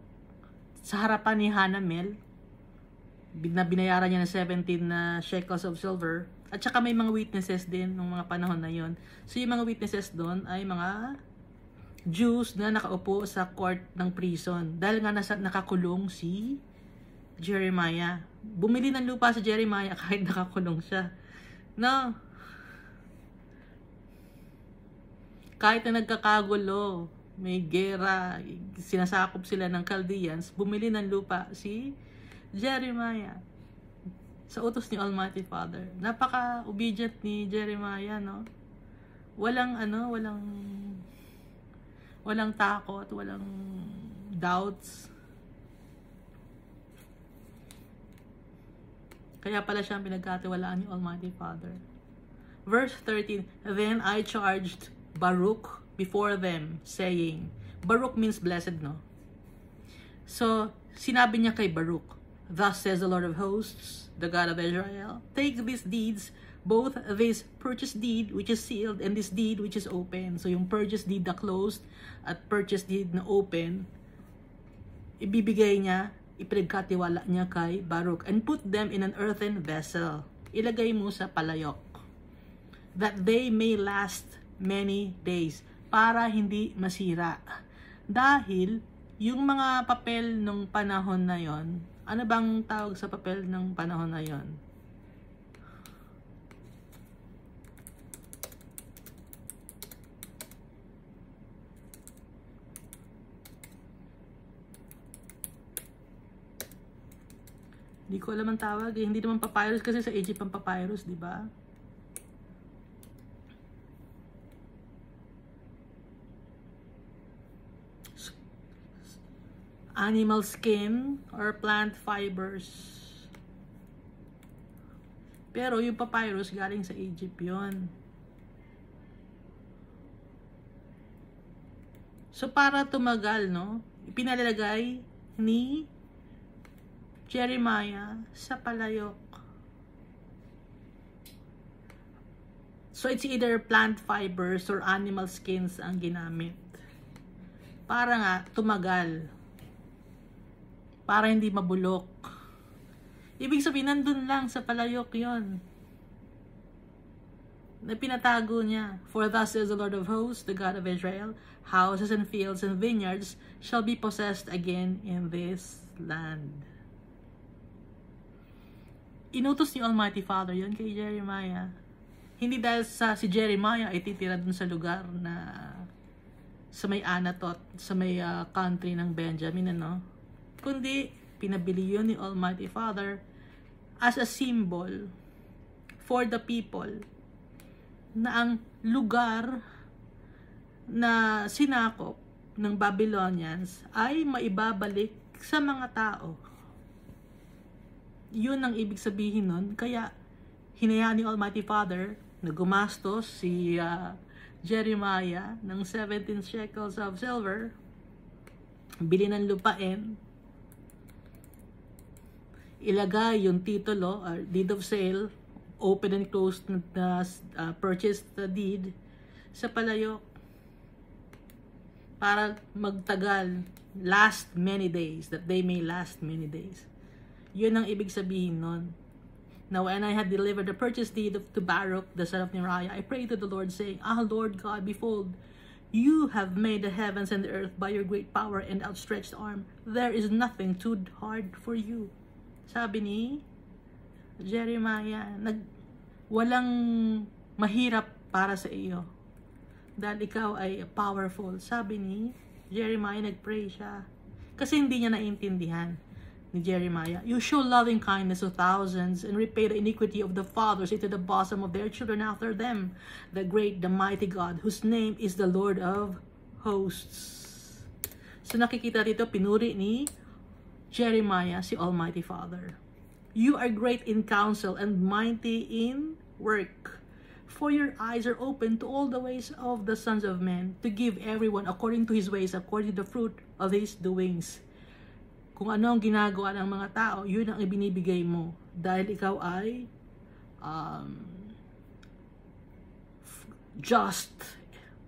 Sa harapan ni Hanamel, na binayaran niya ng 17 na shekels of silver. At saka may mga witnesses din ng mga panahon na yon. So yung mga witnesses doon ay mga Jews na nakaupo sa court ng prison. Dahil nga nakakulong si Jeremiah. Bumili ng lupa si Jeremiah kahit nakakulong siya. No? Kahit na nagkakagulo, may gera, sinasakop sila ng Chaldeans, bumili ng lupa si Jeremiah sa utos ni Almighty Father. Napaka-obedient ni Jeremiah, no? Walang takot, walang doubts. Kaya pala siyang pinagkatiwalaan ni Almighty Father. Verse 13, then I charged Baruch before them, saying, Baruch means blessed, no? So, sinabi niya kay Baruch, thus says the Lord of hosts, the God of Israel, take these deeds, both this purchase deed which is sealed and this deed which is open. So, yung purchase deed na closed at purchase deed na open, ibibigay niya, ipinagkatiwala niya kay Baruch, and put them in an earthen vessel. Ilagay mo sa palayok, that they may last many days, para hindi masira. Dahil yung mga papel nung panahon na yon, ano bang tawag sa papel ng panahon na yon? Hindi ko alam ang tawag. Hindi naman papyrus kasi sa Egypt ang papyrus, di ba? Animal skin or plant fibers. Pero yung papyrus galing sa Egypt yon. So para tumagal, no? Ipinalalagay ni Jeremiah sa palayok. So it's either plant fibers or animal skins ang ginamit. Para nga tumagal. Para hindi mabulok. Ibig sabihin, nandun lang sa palayok yon. Na pinatago niya. For thus says the Lord of hosts, the God of Israel, houses and fields and vineyards shall be possessed again in this land. Inutos ni Almighty Father yon kay Jeremiah. Hindi dahil si Jeremiah ay titira dun sa lugar na sa may Anatot, sa may country ng Benjamin, ano? Kundi pinabili yun ni Almighty Father as a symbol for the people na ang lugar na sinakop ng Babylonians ay maibabalik sa mga tao. Yun ang ibig sabihin nun. Kaya hinayaan ni Almighty Father na gumastos si Jeremiah ng 17 shekels of silver, bili ng lupain, ilagay yung titulo or deed of sale, open and closed na purchased deed sa palayok para magtagal, last many days, that they may last many days. Yun ang ibig sabihin nun. Now when I had delivered the purchase deed to Baruch the son of Neriah, I prayed to the Lord, saying, Lord God, behold, you have made the heavens and the earth by your great power and outstretched arm. There is nothing too hard for you. Sabi ni Jeremiah, walang mahirap para sa iyo. Dahil ikaw ay powerful. Sabi ni Jeremiah, nagpray siya. Kasi hindi niya naiintindihan ni Jeremiah. You show loving kindness to thousands and repay the iniquity of the fathers into the bosom of their children after them. The great, the mighty God, whose name is the Lord of hosts. So nakikita dito, pinuri ni Jeremiah si Almighty Father. You are great in counsel and mighty in work. For your eyes are open to all the ways of the sons of men, to give everyone according to his ways, according to the fruit of his doings. Kung ano ang ginagawa ng mga tao, yun ang ibinibigay mo. Dahil ikaw ay just.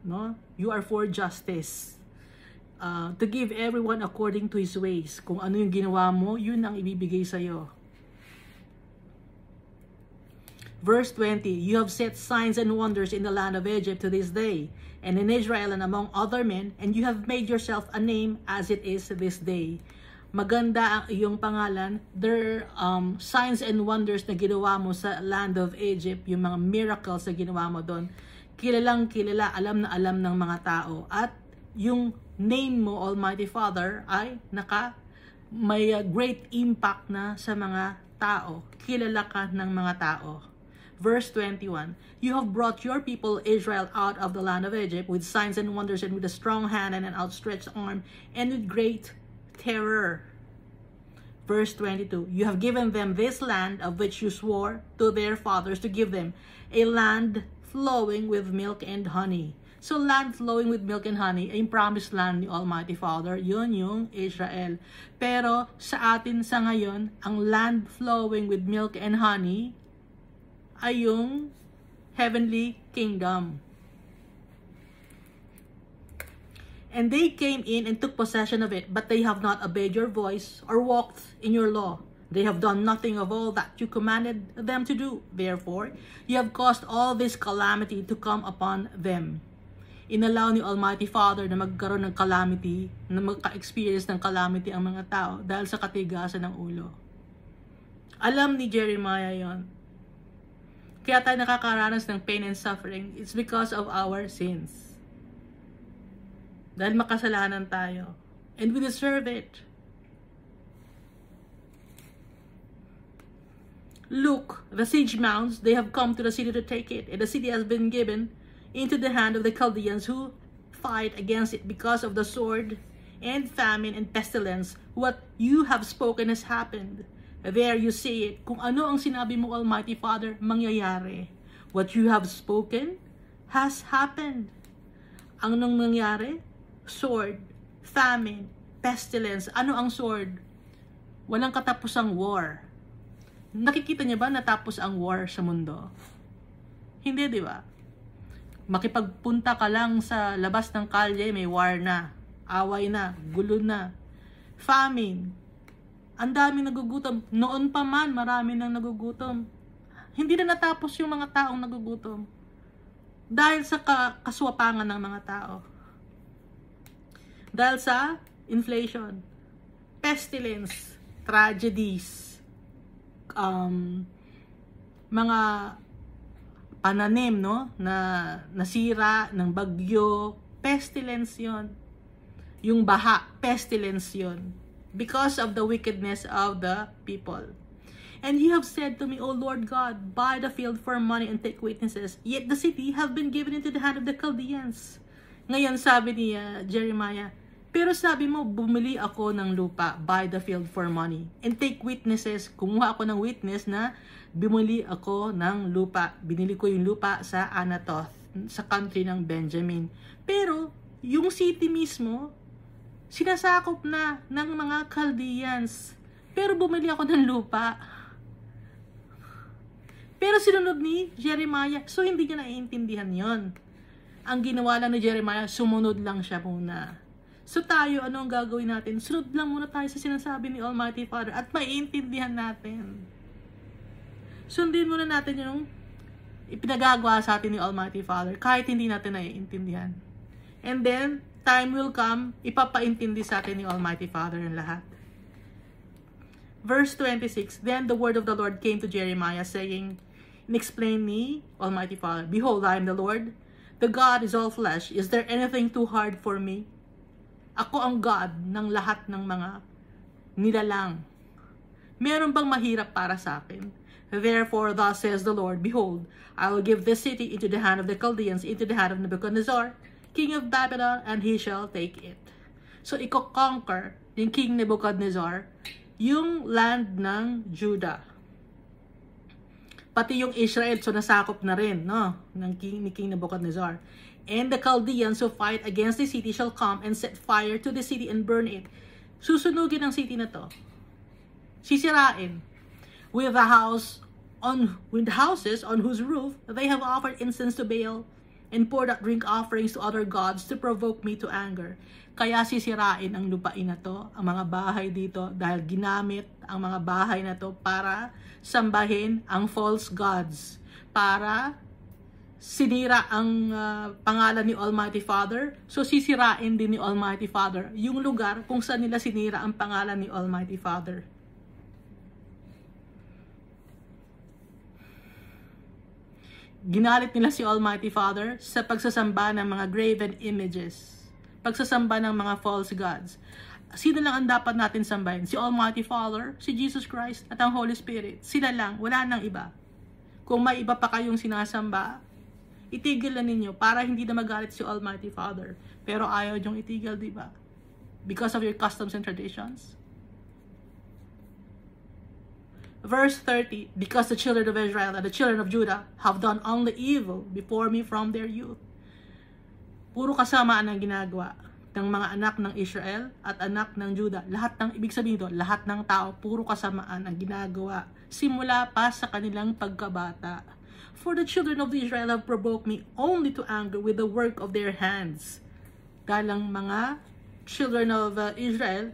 No? You are for justice. To give everyone according to his ways. Kung ano yung ginawa mo, yun ang ibibigay sa'yo. Verse 20, you have set signs and wonders in the land of Egypt to this day, and in Israel and among other men, and you have made yourself a name as it is this day. Maganda ang iyong pangalan. There signs and wonders na ginawa mo sa land of Egypt, yung mga miracles na ginawa mo doon. Kilalang kilala, alam na alam ng mga tao. At yung name mo, Almighty Father, ay may great impact na sa mga tao. Kilala ka ng mga tao. Verse 21, you have brought your people Israel out of the land of Egypt with signs and wonders and with a strong hand and an outstretched arm and with great terror. Verse 22, you have given them this land of which you swore to their fathers to give them, a land flowing with milk and honey. So land flowing with milk and honey ay promised land ni Almighty Father, yun yung Israel. Pero sa atin sa ngayon, ang land flowing with milk and honey ay yung heavenly kingdom. And they came in and took possession of it, but they have not obeyed your voice or walked in your law. They have done nothing of all that you commanded them to do. Therefore, you have caused all this calamity to come upon them. Inallow ni Almighty Father na magkaroon ng calamity, na magka-experience ng calamity ang mga tao dahil sa katigasan ng ulo. Alam ni Jeremiah yon. Kaya tayo nakakaranas ng pain and suffering. It's because of our sins. Dahil makasalanan tayo. And we deserve it. Look, the siege mounts, they have come to the city to take it. And the city has been given into the hand of the Chaldeans who fight against it because of the sword and famine and pestilence. What you have spoken has happened. There you see it. Kung ano ang sinabi mo, Almighty Father, mangyayari. What you have spoken has happened. Ang nang nangyari? Sword, famine, pestilence. Ano ang sword? Walang katapusang war. Nakikita niya ba natapos ang war sa mundo? Hindi, di ba? Makipagpunta ka lang sa labas ng kalye, may war na, away na, gulo na, famine. Ang daming nagugutom. Noon pa man, marami nang nagugutom. Hindi na natapos yung mga taong nagugutom. Dahil sa kaswapangan ng mga tao. Dahil sa inflation, pestilence, tragedies, mga pananim, no? Na nasira ng bagyo, pestilence yon. Yung baha, pestilence yon. Because of the wickedness of the people. And you have said to me, O Lord God, buy the field for money and take witnesses. Yet the city have been given into the hand of the Chaldeans. Ngayon sabi ni Jeremiah, pero sabi mo, bumili ako ng lupa, buy the field for money, and take witnesses. Kumuha ako ng witness na bumili ako ng lupa. Binili ko yung lupa sa Anathoth, sa country ng Benjamin. Pero yung city mismo, sinasakop na ng mga Chaldeans. Pero bumili ako ng lupa. Pero sinunod ni Jeremiah. So hindi niya naiintindihan yon. Ang ginawa lang ni Jeremiah, sumunod lang siya muna. So tayo, ano ang gagawin natin? Sunod lang muna tayo sa sinasabi ni Almighty Father at maiintindihan natin. Sundin muna natin yung ipinagagawa sa atin ni Almighty Father kahit hindi natin naiintindihan. And then, time will come, ipapaintindi sa atin ni Almighty Father ang lahat. Verse 26, then the word of the Lord came to Jeremiah saying, And explain me, Almighty Father, behold, I am the Lord. The God is all flesh. Is there anything too hard for me? Ako ang God ng lahat ng mga nilalang. Meron bang mahirap para sa akin? Therefore, thus says the Lord, behold, I will give this city into the hand of the Chaldeans, into the hand of Nebuchadnezzar, king of Babylon, and he shall take it. So, iko-conquer yung King Nebuchadnezzar yung land ng Judah. Pati yung Israel, so nasakop na rin, no? Ni King Nebuchadnezzar. And the Chaldeans who fight against the city shall come and set fire to the city and burn it. Susunugin ang city na to. Sisirain. With houses on whose roof they have offered incense to Baal and poured out drink offerings to other gods to provoke me to anger. Kaya sisirain ang lupain na to, ang mga bahay dito, dahil ginamit ang mga bahay na to para sambahin ang false gods, para sinira ang pangalan ni Almighty Father. So sisirain din ni Almighty Father yung lugar kung saan nila sinira ang pangalan ni Almighty Father. Ginalit nila si Almighty Father sa pagsasamba ng mga graven images, pagsasamba ng mga false gods. Sino lang ang dapat natin sambahin? Si Almighty Father, si Jesus Christ, at ang Holy Spirit. Sila lang, wala nang iba. Kung may iba pa kayong sinasamba, itigil na ninyo para hindi na magalit si Almighty Father. Pero ayaw niyong itigil, di ba? Because of your customs and traditions. Verse 30, because the children of Israel and the children of Judah have done only evil before me from their youth. Puro kasamaan ang ginagawa ng mga anak ng Israel at anak ng Judah. Lahat ng, ibig sabihin ito, lahat ng tao, puro kasamaan ang ginagawa. Simula pa sa kanilang pagkabata. For the children of Israel have provoked me only to anger with the work of their hands. Dahil ang mga children of Israel,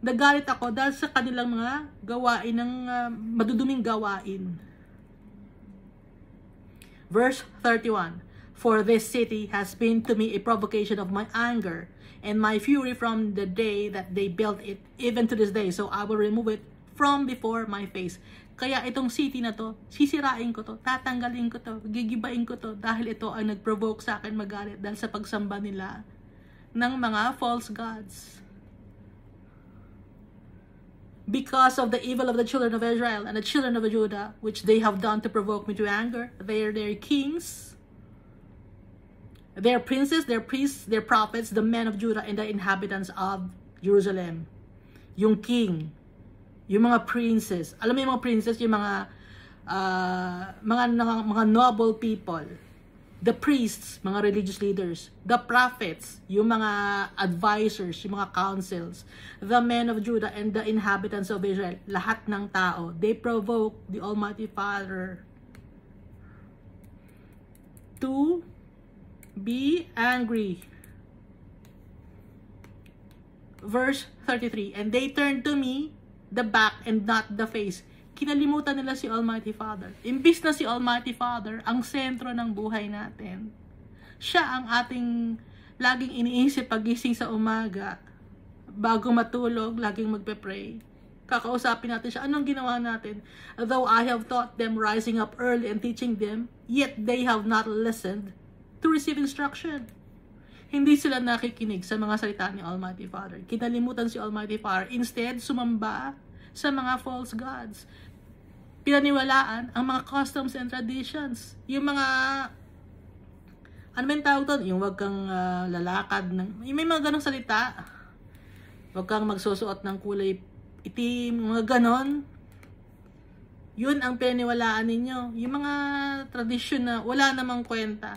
nagalit ako dahil sa kanilang mga gawain ng maduduming gawain. Verse 31, for this city has been to me a provocation of my anger and my fury from the day that they built it, even to this day. So I will remove it from before my face. Kaya itong city na to, sisirain ko to, tatanggalin ko to, gigibain ko to, dahil ito ay nag-provoke sa akin magalit dahil sa pagsamba nila ng mga false gods. Because of the evil of the children of Israel and the children of Judah, which they have done to provoke me to anger, they are their kings, their princes, their priests, their prophets, the men of Judah, and the inhabitants of Jerusalem. Yung king, yung mga princes, alam mo yung mga princes, yung mga noble people, the priests, mga religious leaders, the prophets, yung mga advisors, yung mga councils, the men of Judah and the inhabitants of Israel, lahat ng tao, they provoke the Almighty Father to be angry. Verse 33, and they turned to me the back and not the face. Kinalimutan nila si Almighty Father. Imbis na si Almighty Father ang sentro ng buhay natin, siya ang ating laging iniisip pagising sa umaga, bago matulog, laging magpe-pray. Kakausapin natin siya, anong ginawa natin? Though I have taught them rising up early and teaching them, yet they have not listened to receive instruction. Hindi sila nakikinig sa mga salita ni Almighty Father. Kinalimutan si Almighty Father. Instead, sumamba sa mga false gods. Pinaniwalaan ang mga customs and traditions. Yung mga, ano ba yung tawag doon? Yung wag kang lalakad ng, yung may mga ganong salita. Wag kang magsusuot ng kulay itim, mga ganon. Yun ang pinaniwalaan ninyo. Yung mga tradisyon na wala namang kwenta.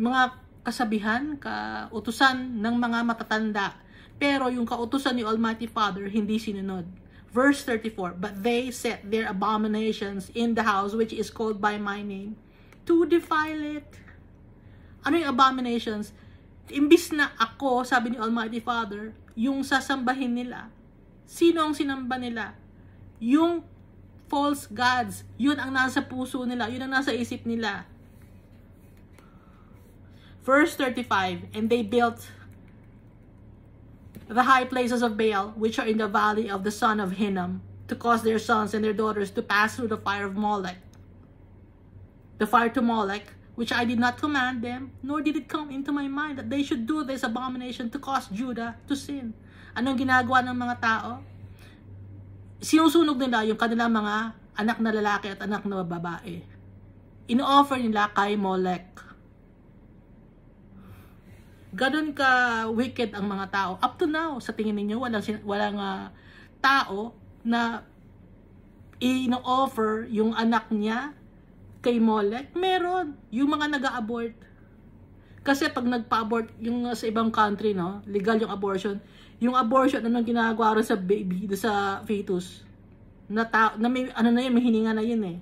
Mga kasabihan, kautusan ng mga matatanda. Pero yung kautusan ni Almighty Father, hindi sinunod. Verse 34, but they set their abominations in the house which is called by my name, to defile it. Ano yung abominations? Imbis na ako, sabi ni Almighty Father, yung sasambahin nila. Sino ang sinamba nila? Yung false gods. Yun ang nasa puso nila. Yun ang nasa isip nila. Verse 35, and they built the high places of Baal, which are in the valley of the son of Hinnom, to cause their sons and their daughters to pass through the fire of Molech. The fire to Molech, which I did not command them, nor did it come into my mind that they should do this abomination to cause Judah to sin. Anong ginagawa ng mga tao? Sinusunog nila yung kanilang mga anak na lalaki at anak na babae. Ino-offer nila kay Molech. Ganon ka wicked ang mga tao. Up to now, sa tingin ninyo, walang tao na ino-offer yung anak niya kay Molech. Meron. Yung mga nag-a-abort. Kasi pag nagpa-abort, yung sa ibang country, no, legal yung abortion. Yung abortion, anong ginagawa rin sa baby, sa fetus? Na may, may hininga na yun eh.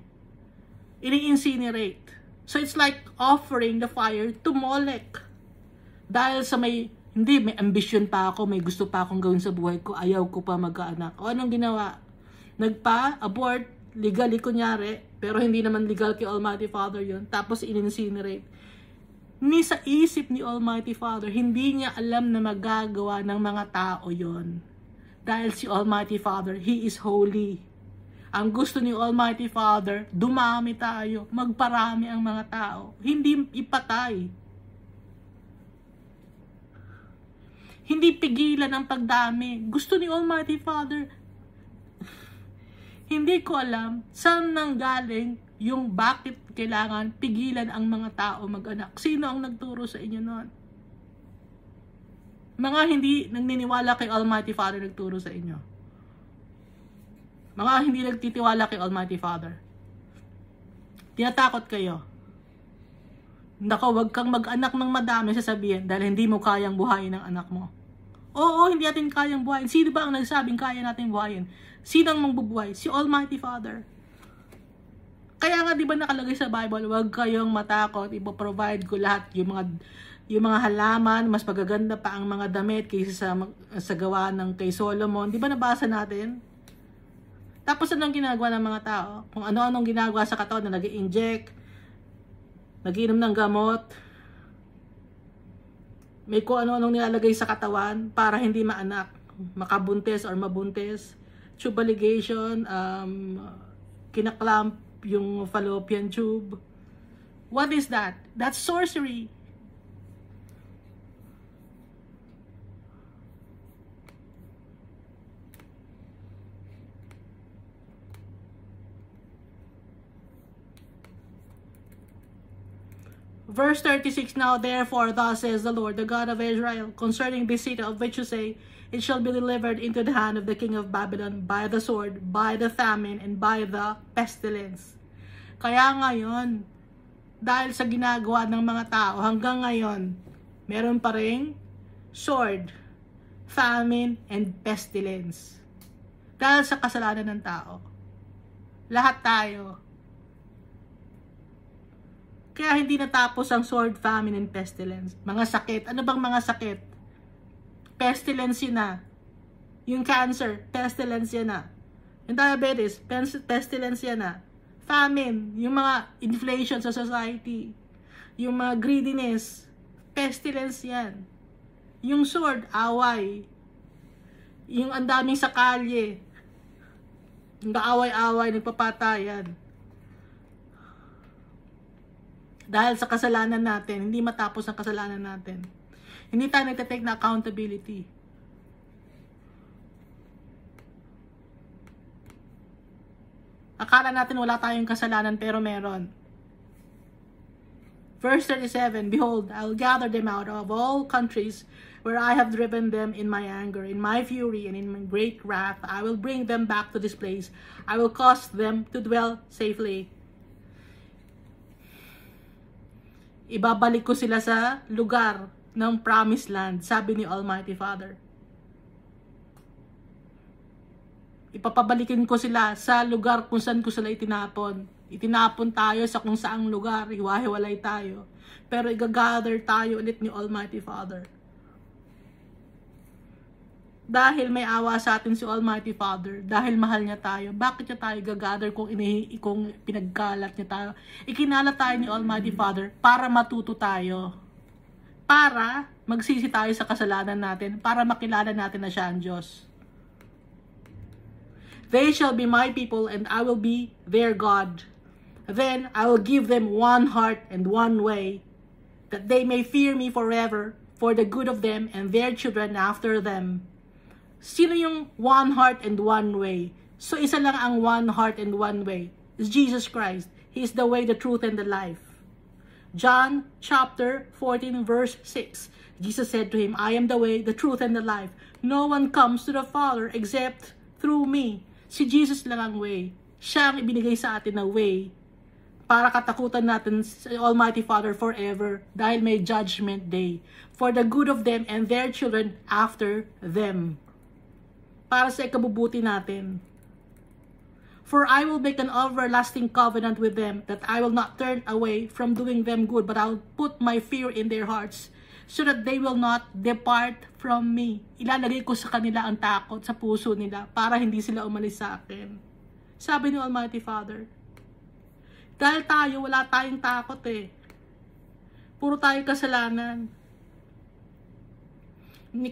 Ini-incinerate. So it's like offering the fire to Molech. Dahil sa may ambisyon pa ako, may gusto pa akong gawin sa buhay ko, ayaw ko pa magkaanak. O anong ginawa? Nagpa-abort, legally kunyari, pero hindi naman legal kay Almighty Father yun. Tapos in-incinerate. Ni sa isip ni Almighty Father, hindi niya alam na magagawa ng mga tao yon. Dahil si Almighty Father, He is holy. Ang gusto ni Almighty Father, dumami tayo, magparami ang mga tao. Hindi ipatay. Hindi pigilan ang pagdami. Gusto ni Almighty Father. Hindi ko alam saan nanggaling yung bakit kailangan pigilan ang mga tao mag-anak. Sino ang nagturo sa inyo noon? Mga hindi naniniwala kay Almighty Father nagturo sa inyo. Mga hindi nagtitiwala kay Almighty Father. Tinatakot kayo. Nako, wag kang mag-anak ng madami sasabihin dahil hindi mo kayang buhayin ang anak mo. Oo, hindi natin kayang buhayin. Sino ba ang nagsabing kaya natin buhayin? Sino ang magbubuhay? Si Almighty Father. Kaya nga di ba nakalagay sa Bible, wag kayong matakot, ipoprovide ko lahat yung mga halaman, mas magaganda pa ang mga damit kaysa sa gawa ng kay Solomon. Di ba nabasa natin? Tapos anong ginagawa ng mga tao? Kung ano-anong ginagawa sa katawan na nag-i-inject, nag-inom ng gamot, may kung ano-anong nilalagay sa katawan para hindi maanak, makabuntis or mabuntis, tube ligation, kinaklamp yung fallopian tube. What is that? That's sorcery. Verse 36, now therefore thus says the Lord, the God of Israel, concerning this city of which you say, it shall be delivered into the hand of the king of Babylon by the sword, by the famine, and by the pestilence. Kaya ngayon, dahil sa ginagawa ng mga tao, hanggang ngayon, meron pa ring sword, famine, and pestilence. Dahil sa kasalanan ng tao. Lahat tayo. Kaya hindi natapos ang sword, famine, and pestilence. Mga sakit. Ano bang mga sakit? Pestilence yun na. Yung cancer, pestilence yan na. Yung diabetes, pestilence yan na. Famine, yung mga inflation sa society. Yung mga greediness, pestilence yan. Yung sword, away. Yung ang daming sa kalye. Yung kaaway-away, nagpapatayan. Dahil sa kasalanan natin, hindi matapos ang kasalanan natin. Hindi tayo nagtatake na accountability. Akala natin wala tayong kasalanan pero meron. Verse 37, behold, I will gather them out of all countries where I have driven them in my anger, in my fury, and in my great wrath. I will bring them back to this place. I will cause them to dwell safely. Ibabalik ko sila sa lugar ng promised land, sabi ni Almighty Father. Ipapabalikin ko sila sa lugar kung saan ko sila itinapon. Itinapon tayo sa kung saang lugar, hiwa-hiwalay tayo. Pero igagather tayo ulit ni Almighty Father. Dahil may awa sa atin si Almighty Father, dahil mahal niya tayo, bakit niya tayo gagather kung pinagkalat niya tayo? Ikinalat tayo ni Almighty Father para matuto tayo. Para magsisi tayo sa kasalanan natin, para makilala natin na siya ang Diyos. They shall be my people, and I will be their God. Then I will give them one heart and one way, that they may fear me forever, for the good of them and their children after them. Sino yung one heart and one way? So isa lang ang one heart and one way. Is Jesus Christ. He is the way, the truth, and the life. John chapter 14 verse 6. Jesus said to him, I am the way, the truth, and the life. No one comes to the Father except through me. Si Jesus lang ang way. Siya ang ibinigay sa atin na way para katakutan natin sa Almighty Father forever dahil may judgment day. For the good of them and their children after them. Para sa ikabubuti natin. For I will make an everlasting covenant with them, that I will not turn away from doing them good, but I will put my fear in their hearts, so that they will not depart from me. Ilalagay ko sa kanila ang takot sa puso nila, para hindi sila umalis sa akin. Sabi ni Almighty Father. Dahil tayo, wala tayong takot eh. Puro tayong kasalanan.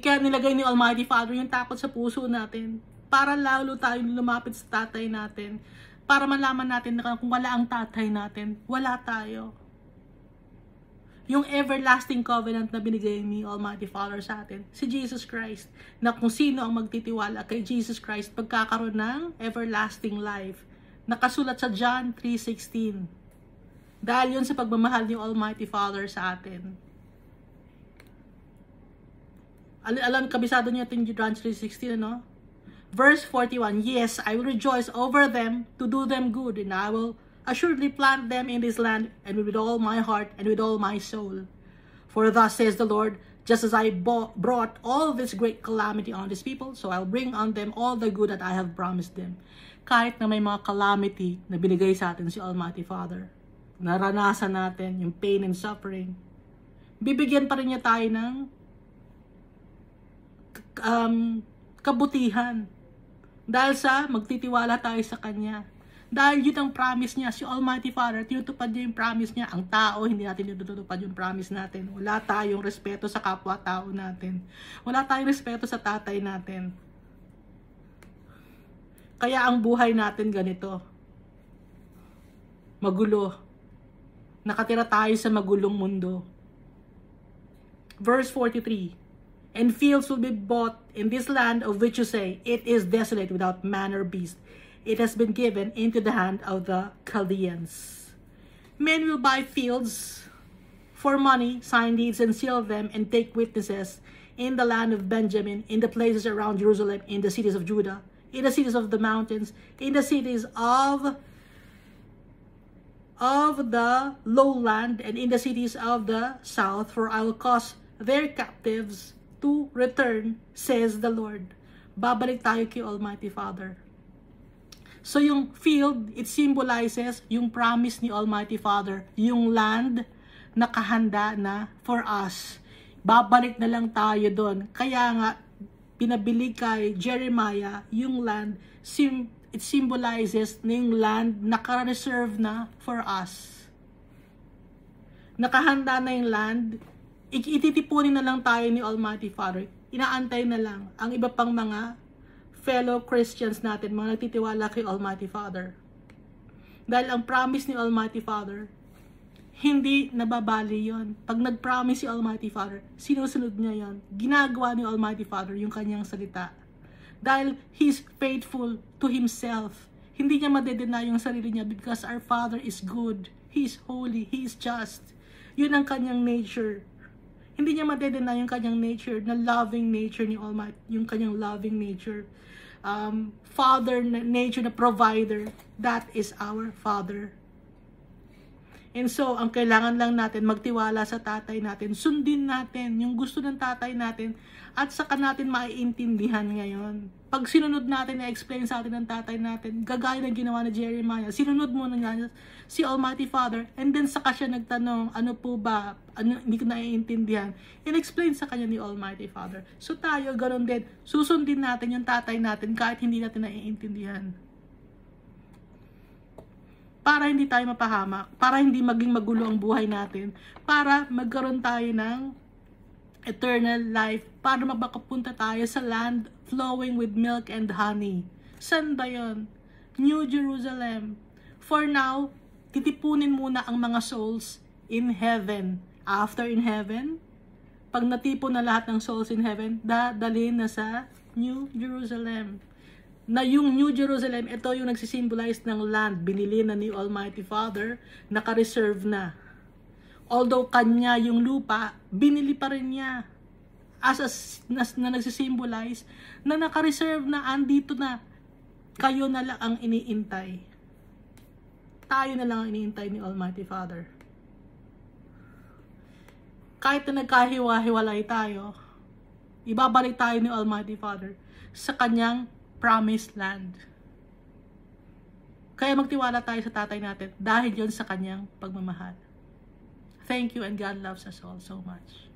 Kaya nilagay ni Almighty Father yung takot sa puso natin. Para lalo tayong lumapit sa tatay natin. Para malaman natin na kung wala ang tatay natin, wala tayo. Yung everlasting covenant na binigay ni Almighty Father sa atin, si Jesus Christ. Na kung sino ang magtitiwala kay Jesus Christ, pagkakaroon ng everlasting life. Nakasulat sa John 3:16. Dahil yun sa pagmamahal ni Almighty Father sa atin. Alam, kabisado niyo yung John 3:16, ano? Verse 41, yes, I will rejoice over them to do them good, and I will assuredly plant them in this land, and with all my heart and with all my soul. For thus says the Lord, just as I brought all this great calamity on this people, so I'll bring on them all the good that I have promised them. Kahit na may mga calamity na binigay sa atin si Almighty Father, naranasan natin yung pain and suffering, bibigyan pa rin niya tayo ng kabutihan. Dahil sa magtitiwala tayo sa Kanya. Dahil yun ang promise niya, si Almighty Father, tinutupad niya yung promise niya. Ang tao, hindi natin tinutupad yung promise natin. Wala tayong respeto sa kapwa-tao natin. Wala tayong respeto sa tatay natin. Kaya ang buhay natin ganito. Magulo. Nakatira tayo sa magulong mundo. Verse 43. And fields will be bought in this land of which you say, it is desolate without man or beast. It has been given into the hand of the Chaldeans. Men will buy fields for money, sign deeds, and seal them, and take witnesses in the land of Benjamin, in the places around Jerusalem, in the cities of Judah, in the cities of the mountains, in the cities of the lowland, and in the cities of the south, for I will cause their captives to return, says the Lord. Babalik tayo kay Almighty Father. So yung field, it symbolizes yung promise ni Almighty Father, yung land na kahanda na for us. Babalik na lang tayo doon. Kaya nga, pinabili kay Jeremiah yung land, it symbolizes na yung land naka-reserve na for us. Nakahanda na yung land, ititipunin na lang tayo ni Almighty Father. Inaantay na lang ang iba pang mga fellow Christians natin, mga nagtitiwala kay Almighty Father. Dahil ang promise ni Almighty Father, hindi nababali yon. Pag nag-promise si Almighty Father, sinusunod niya yon. Ginagawa ni Almighty Father yung kanyang salita. Dahil He's faithful to Himself. Hindi niya madedenay yung sarili niya because our Father is good. He is holy. He is just. Yun ang kanyang nature. Hindi niya madedenay yung kanyang nature, na loving nature ni Almighty, yung kanyang loving nature. Father nature, na provider. That is our Father. And so, ang kailangan lang natin, magtiwala sa tatay natin, sundin natin yung gusto ng tatay natin, at saka natin maiintindihan ngayon. Pag sinunod natin, na-explain sa atin ng tatay natin, gagaya ng ginawa ni Jeremiah, sinunod mo na nga si Almighty Father, and then saka siya nagtanong, ano po ba, hindi ko naiintindihan, in-explain sa kanya ni Almighty Father. So tayo, ganun din, susundin natin yung tatay natin, kahit hindi natin naiintindihan. Para hindi tayo mapahamak, para hindi maging magulo ang buhay natin, para magkaroon tayo ng eternal life, para makapunta tayo sa land flowing with milk and honey. San ba yun? New Jerusalem. For now, titipunin muna ang mga souls in heaven. After in heaven, pag natipon na lahat ng souls in heaven, dadalhin na sa New Jerusalem. Na yung New Jerusalem, ito yung nagsisimbolize ng land. Binili na ni Almighty Father, naka-reserve na. Although kanya yung lupa, binili pa rin niya. Na nagsisimbolize na naka-reserve na, andito na. Kayo na lang ang iniintay. Tayo na lang ang iniintay ni Almighty Father. Kahit na nagkahiwa-hiwalay tayo, ibabalik tayo ni Almighty Father sa kanyang promised land. Kaya magtiwala tayo sa tatay natin dahil yon sa kanyang pagmamahal. Thank you, and God loves us all so much.